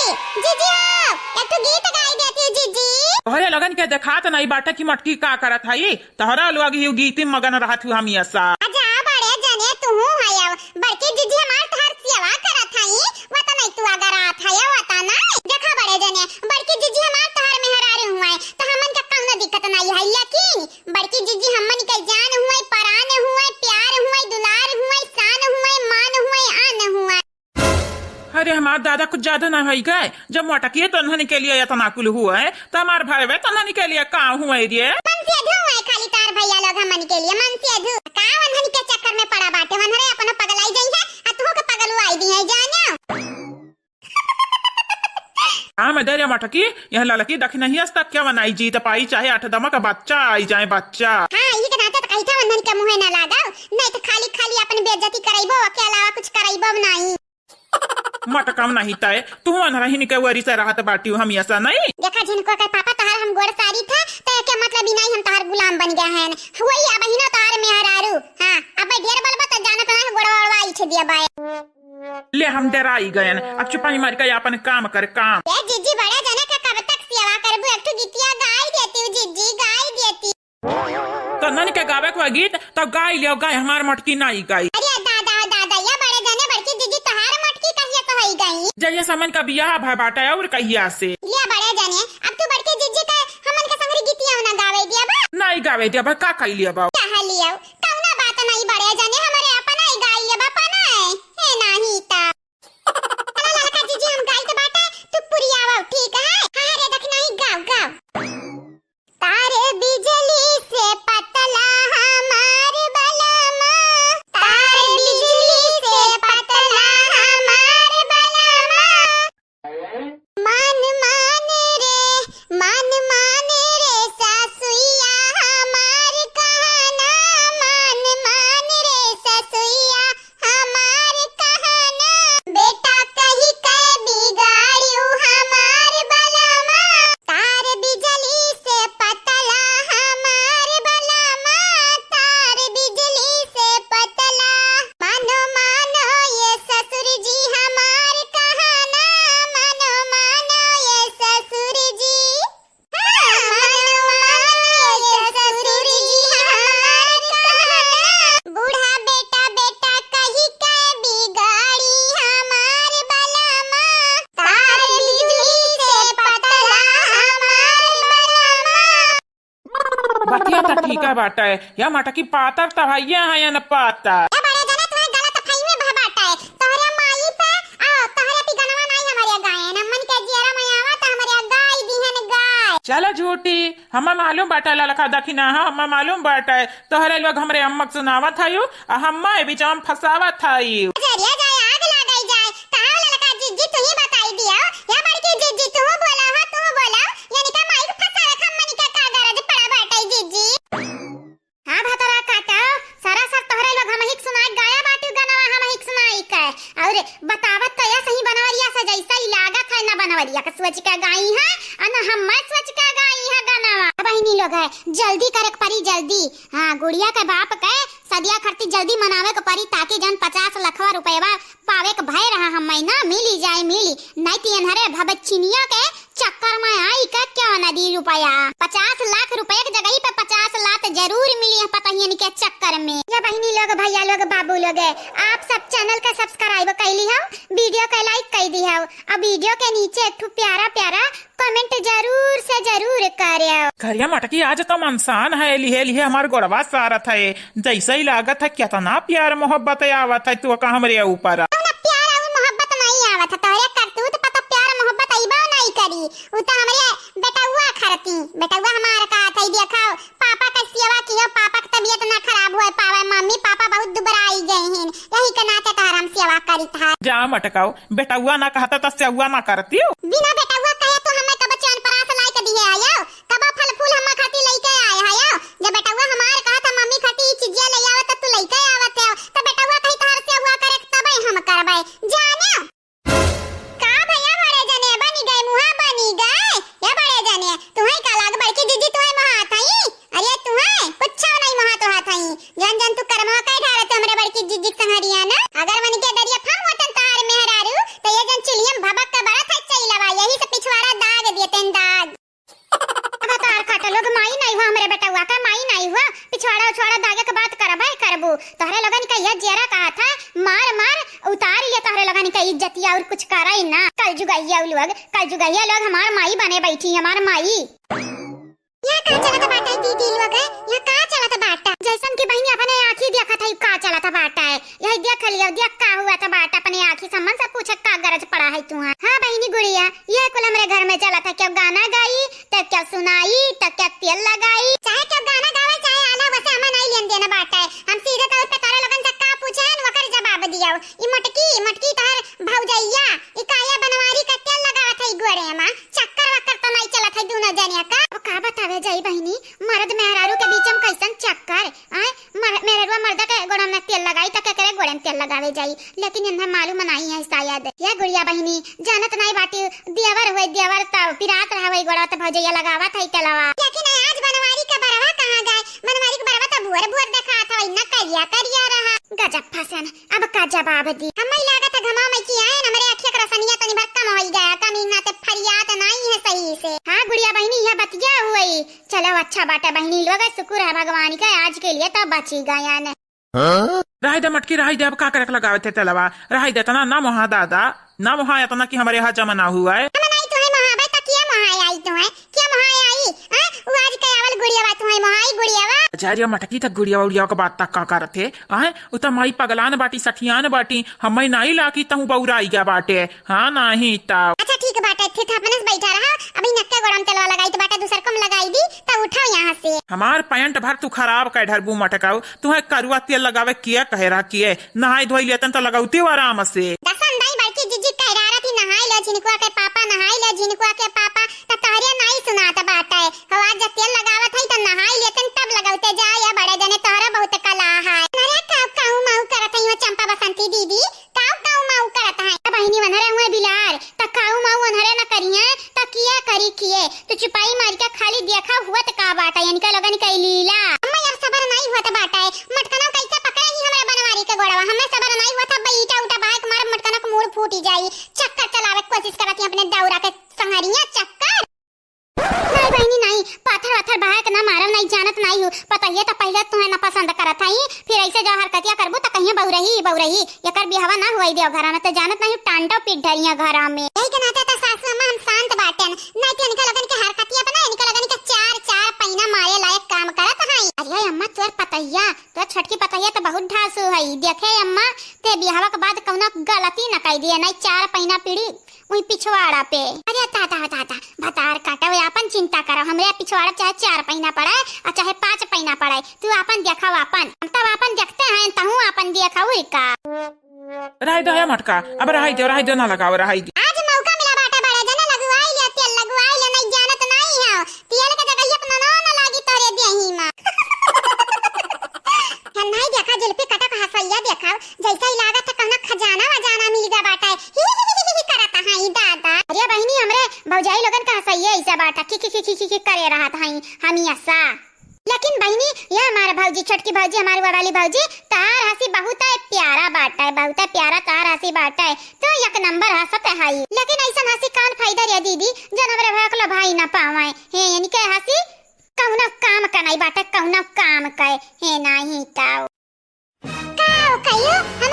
जीजी आओ, एक तो गीत गाई देती हूँ जीजी। तोहरे लगन के देखात नहीं बाटे की मटकी का करत हई, तोहरा लोग ही गीत मगन रहत हूँ हम ऐसा। अच्छा बड़े जने तू हया, बड़की जीजी हमार तहर सेवा करत हई, वता नहीं तू अगर आत हया वता ना। देखा बड़े जने, बड़की जीजी हमार तहर मेहरारू हुए, तो हमन का कौनो दिक्कत नहीं है, लेकिन बड़की जीजी हमन के जान हुए, परान हुए, प्यार हुए, दुलार हुए, शान हुए, मान हुए, आन हुए। अरे हमार दादा कुछ ज्यादा ना हई गए, जब मटकी तन्हनी के लिए इतना कुल हुआ है तो हमार भाई वे तन्हनी के लिए का हुआ रे। मन से अधू है खाली तार भैया लोग हमन के लिए, मन से अधू का वनहनी के चक्कर में पड़ा बाटे, वनहरे अपन पगलाई जाई है, अतहो के पगलू आई दी है जानो। हाँ मैं दे मटकी यह लड़की दख नहीं आज तक क्या बनाई जीत पाई, चाहे 8 दमा का बच्चा आई जाए बच्चा। हाँ ये के नाते कही था वनहनी के मुंह ना लगाओ, नहीं तो खाली खाली अपन बेइज्जती कराइबो, के अलावा कुछ कराइबो नहीं। मटकम नहीं तय तू अनरही के वरी से रहत बाटी हम ऐसा नहीं। देखा जिनको के पापा तहार हम गोड़ सारी था तो के मतलब ही नहीं हम तहार गुलाम बन गए हैं, वही अब ही ना तहार मेहरारू। हां अब ढेर बलबा तो जानत ना गोड़वा आई छ दिया बाय ले हम डराई गए, अब चुपाई मार के अपन काम कर काम। ए जीजी बड़ा जने का कब तक सेवा करबू, एक तो गीतिया गाई देती हूं जीजी, गाई देती। तो नन के गावे को गीत तब गाय लियो, गाय हमार मटकी नहीं गाई। अरे दादा दादा या बड़े जने बड़की जीजी तहार मटकी कहिए तो हई गई जय समन का बियाह भाई बाटा और कहिया से लिया बड़े जने, अब तू बड़की जीजी का हमन का संगरी गीतिया ना गावे दिया बा नहीं गावे दिया बा का कह लिया बा क्या लिया कौना बात नहीं बड़े जने हमारे अपन ही गाई है बापा नहीं है नहीं ता ललका जीजी हम गाई तो बाटे तू पूरी आवा ठीक है। हां रे देख नहीं गाओ गाओ। तारे बिजली से पतला हमार बलमा, तारे बिजली से पतला हमार बलमा, मान मान रे सासुइया हमार कहना, मान रे सासुइया हमार कहना, बेटा कही के बिगाड़ियो हमार बलमा, तार बिजली से पतला हमार बलमा, तार बिजली से पतला, मानो मानो ये ससुर जी हमार कहना, मानो ये ससुर जी, हाँ मानो ये ससुर जी हमार कहना, बूढ़ा बेटा बेटा कही के बिगाड़ी हमार बलमा, तार बिजली से पतला हमार बलमा। बतिया तो ठीक है बाटा है या मटकी पातर तभाइया है या न पाता। ए बड़े जने तुम्हें गलत फहमी भबाटा है, तोहरे माई पे आओ तोहरे पी गनवा नहीं हमारे गाय न मन के जियरा में आवा त हमारे गाय दिहन गाय। चलो झूठी हमें मालूम बाटा ललका दखिना हमें मालूम बाटा है, तोहरे लोग हमरे अम्मक सुनावत हयो आ हम्मा बीच में फसावत हयो। जरिया जाए आग लगाई जाए, कहां ललका जीजी तू ही बताई दिया या बड़की जीजी तू बोला हो तू बोला, यानी का माई को फसावे खम्मनी का गरज पड़ा बाटाई जीजी। हां भतरा काटा सारा सब तोहरे लोग हम ही सुनाई गाया बाटू गनवा हम ही सुनाई का, और बतावत तो या सही बनवरिया से जैसा ही लागत है ना बनवरिया का सोच का गाई है अन हम सोच का गाई है गनवा। बहिनी लोग है जल्दी करक परी जल्दी, हां गुड़िया के बाप के सदिया खर्ती जल्दी मनावे को परी ताकि जन 50 लाख रुपया पावे के भय रहा हम ना मिली जाए मिली, नहीं तो अनहरे भबच्चिनिया के चक्कर में आई का क्या न दी रुपया, 50 लाख रुपए की जगह पे 50 लाख जरूर मिली है पता ही के चक्कर में। या बहनी लोग भैया लोग बाबू लोग आप सब चैनल का सब्सक्राइब कैली हो, वीडियो का लाइक कर दी हो, अब वीडियो के नीचे एक प्यारा प्यारा कमेंट जरूर से जरूर करियो। घरिया मटकी आज तो मनसान है लिहे लिहे हमार गोड़वा सारत है, जैसे ही लागत है कितना प्यार मोहब्बत आवत है तू का हमरे ऊपर। प्यार और मोहब्बत नहीं आवत है तोरे करतूत पता प्यार मोहब्बत आईबा नहीं करी, उ तो हमरे बेटौआ खरती बेटौआ हमार का थई देखो पापा का सेवा कियो, पापा की तबीयत ना खराब होए पावे, मम्मी पापा बहुत दुबराई गए हैं यही के नाते तोहर हम सेवा करी था। जा मटकाओ बेटौआ ना कहता तो सेवा ना करती हो, बिना बेटौआ कहे तो हमें कब चैन परास लाई के दिए आयो, कब फल फूल हम खाती लेके आए आयो, जब बेटौआ हमार कहा था मम्मी खाती चीजिया ले आवत तो लेके आवत है, तो बेटौआ कही तोहर सेवा करे तबे हम करबै जाने का भैया बड़े जने बनी गए मुहा बनी गए या बड़े जने तुम्हें का लाग बड़की जीजी तुम्हें महा थई, अरे तुम्हें कुछ नहीं महा तो हाथ हई जन जन तू कर्मा का ढारे तो हमरे बड़की जीजी संगरिया ना, अगर मन के दरिया फम होतन तार मेहरारू तो ये जन चिलियम भबक के बड़ा था चईला तोरे लगानी का इज्जतिया और कुछ करा ही ना। कल जुगैया लोग हमार माई बने बैठी, हमार माई। यहाँ कहाँ चला था बाटा दीदी लोग है, यहाँ कहाँ चला था बाटा? जैसन की बहनी अपने आँखी देखा था कहाँ चला था बाटा है, यही देख लिया, देख का हुआ था बाटा अपने आँखी सम्मान से पूछा का गरज पड़ा है तू? हाँ बहनी गुड़िया, ये कुल हमारे घर में चला था, क्या गाना गाई तब क्या सुनाई तब क्या तेल लगाई, चाहे क्या गाना गावे चाहे आला वैसे हमें नहीं लेन देना बाटा है। हम सीधे तौर पे तारा लोगन से का पूछे न वकर जवाब दिया। ई मटकी तार भौजैया ई काया बनवारी का तेल लगावा था ई गोड़े में, चक्कर वक्कर तो नहीं चला था दोनों जनिया का बतावे जाई बहनी, मर्द मेहरारू के बीच में कैसन चक्कर आए? मेहरारू मर्द के गोड़ा में तेल लगाई त के करे गोड़े में तेल लगावे जाई, लेकिन इन्हें मालूम नहीं है शायद। ये गुड़िया बहनी जानत नहीं बाटी, देवर हुए देवर त पिरात रहा गोड़ा त भौजैया लगावा था तेलवा। लेकिन आज बनवारी का बरवा कहां गए? बनवारी का बरवा त भुअर देखा था, इतना करिया रहा। गजब फसन, अब का जवाब दी? हमें लागत घमा में की आए हमरे अखिया का रसनिया तनी भर कम हो गया, कमीना ते फरियात नहीं है सही से। हां गुड़िया बहनी यह बतिया हुई, चलो अच्छा बाटा बहनी लोग, शुक्र है भगवान का आज के लिए तो बची गया न। रही दे मटकी, रही दे, अब का करक लगावे थे तेलवा, रही दे तना ना मोहा दादा, ना मोहा इतना कि हमारे यहाँ जमना हुआ है। जारिया मटकी तक गुड़िया उड़िया का बात तक का करते आए, उत माई पगलान बाटी सठियान बाटी, हमें नहीं लाकी तहु बौराई गया बाटे। हाँ नहीं ताऊ। अच्छा ठीक है बाटा, थे था अपने बैठा रहा, अभी नक्के गरम तेल लगाई तो बाटा दूसर कम लगाई दी तो उठाओ यहाँ से। हमार पैंट भर तू खराब कर ढरबू मटकाऊ, तुम्हें करुआ तेल लगावे किए कह रहा किए, नहाई धोई लेतन तो लगाउती आराम से। दसन दाई बड़की जीजी कह रहा थी नहाई ले जिनको के पापा, नहाई ले जिनको के पापा, तो तहरिया नहीं सुनाता बाटा है। आज जब तेल लगावा था तो नहाई लेतन तब लगाउते जा, या बड़े जने तोहरा बहुत कला है। अरे काऊ माऊ करत है चंपा बसंती दीदी, काऊ माऊ करत है बहनी वनरे हुए बिलार, त काऊ माऊ वनरे न करिए त किया करी किए तो चुपाई मार के खाली देखा हुआ त का बाटा, यानी का लगन कई लीला। हमें यार सबर नहीं हुआ था बाटा है, मटकना कैसे पकड़े ही हमारे बनवारी के गोड़वा, हमें सबर नहीं हुआ था बैठा उठा बाइक मार मटकना को मुंह फूटी जाई, चक्कर चलावे कोशिश करती अपने दौरा के संहरिया चक्कर। नहीं बहनी नहीं, पाथर बाहर ना मारव नहीं जानत नहीं हूँ, पता ये तो पहले तुम्हें ना पसंद करत है, फिर ऐसे जो हरकतिया करबू तो कहीं बहुरही एकर बिहवा ना हुई देव घरा में तो जानत नहीं टांडव पीट धरिया घरा में। यही के नाते तो सासू अम्मा हम शांत बाटन, नहीं तो इनका लगन के हरकतिया बना, इनका लगन के चार पहिना मारे लायक काम करत है। अरे अम्मा तोर पतैया, तोर छोटकी पतैया तो बहुत ढासू है, देखे अम्मा ते बिहवा के बाद कौनो गलती न कर दिए, नहीं 4 पहिना पीड़ी वही पिछवाड़ा पे। अरे ताता भतार काटा हुए अपन चिंता करो, हमरे पिछवाड़ा चाहे 4 पहिना पड़े और चाहे 5 पहिना पड़े, तू अपन देखा अपन, हम तब अपन देखते हैं तहु अपन देखा हुई का। रही दो है मटका, अब रही दो ना लगाओ, रही दो। आज मौका मिला बाटा बड़े जने लगवाई ले तेल लगवाई ले, नहीं जानत नहीं है तेल के जगह अपना ना लागी तोरे देही में। हम नहीं देखा जुल्फी कटा का हसैया देखा, जैसा ही लागत है कहना खजाना मिल गया बाटा है, करता है दादा। अरे बहनी हमरे भौजाई लोगन का हसैया ऐसा बाटा की करे रहा था हम ऐसा। लेकिन बहनी ये हमारा भौजी छोटकी भौजी हमारी वाली भौजी तार हंसी बहुत है प्यारा बाटा है, बहुत है प्यारा तार हंसी बाटा है, तो एक नंबर हंसत है। लेकिन ऐसा हंसी कौन फायदा रे दीदी जन हमरे भकलो भाई ना पावे हे, यानी के हंसी कौनो काम का नहीं बाटा, कौनो काम का है नहीं ताऊ काऊ कहियो हम